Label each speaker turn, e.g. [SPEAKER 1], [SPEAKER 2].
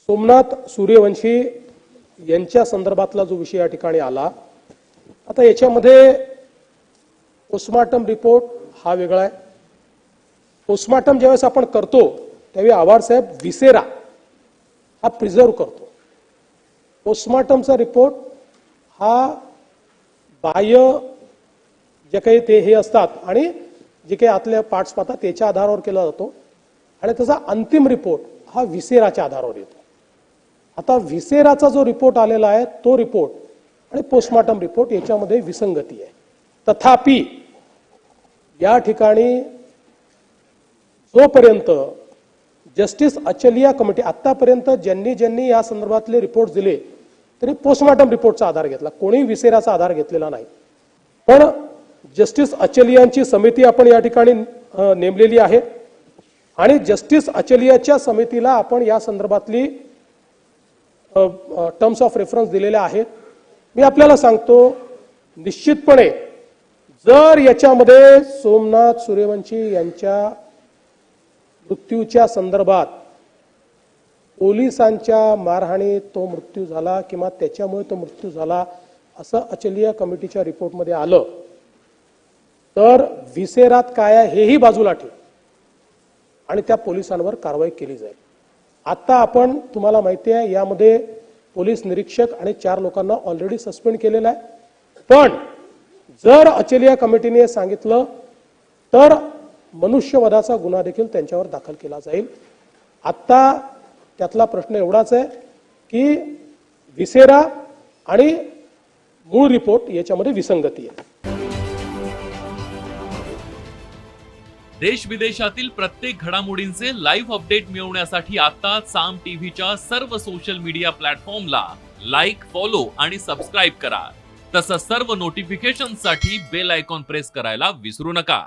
[SPEAKER 1] सोमनाथ सूर्यवंशी यांच्या संदर्भातला जो विषय या ठिकाणी आला, आता याच्यामध्ये पोस्टमार्टम रिपोर्ट हा वेगळा आहे. पोस्टमार्टम ज्यावेळेस आपण करतो त्यावेळी आवारसाहेब विसेरा हा प्रिझर्व करतो. पोस्टमार्टमचा रिपोर्ट हा बाह्य जे काही ते हे असतात आणि जे काही आतल्या पार्ट्स पाहतात त्याच्या आधारावर केला जातो आणि त्याचा अंतिम रिपोर्ट हा विसेराच्या आधारावर येतो. आता विसेराचा जो रिपोर्ट आलेला आहे तो रिपोर्ट आणि पोस्टमार्टम रिपोर्ट याच्यामध्ये विसंगती आहे. तथापि या ठिकाणी जोपर्यंत जस्टिस अचलिया कमिटी आतापर्यंत ज्यांनी या संदर्भातले रिपोर्ट दिले तरी पोस्टमार्टम रिपोर्टचा आधार घेतला, कोणी विसेराचा आधार घेतलेला नाही. पण जस्टिस अचलियांची समिती आपण या ठिकाणी नेमलेली आहे आणि जस्टिस अचलियाच्या समितीला आपण या संदर्भातली टर्म्स ऑफ रेफरन्स दिलेल्या आहेत. मी आपल्याला सांगतो, निश्चितपणे जर याच्यामध्ये सोमनाथ सूर्यवंशी यांच्या मृत्यूच्या संदर्भात पोलिसांच्या मारहाणीत तो मृत्यू झाला किंवा त्याच्यामुळे तो मृत्यू झाला असं अचलिया कमिटीच्या रिपोर्टमध्ये आलं तर विसेरात काय आहे हेही बाजूला ठेव आणि त्या पोलिसांवर कारवाई केली जाईल. आता आपण तुम्हाला माहिती आहे यामध्ये पोलीस निरीक्षक आणि 4 लोकांना ऑलरेडी सस्पेंड केलेलं आहे. पण जर अचलिया कमिटीने सांगितलं तर मनुष्यवधाचा गुन्हा देखील त्यांच्यावर दाखल केला जाईल. आता त्यातला प्रश्न एवढाच आहे की विसेरा आणि मूळ रिपोर्ट याच्यामध्ये विसंगती आहे.
[SPEAKER 2] देश विदेशातील प्रत्येक घडामोडींचे लाईव्ह अपडेट मिळवण्यासाठी आता साम टीव्हीच्या सर्व सोशल मीडिया प्लॅटफॉर्मला लाईक, फॉलो आणि सबस्क्राईब करा. तसंच सर्व नोटिफिकेशनसाठी बेल आयकॉन प्रेस करायला विसरू नका.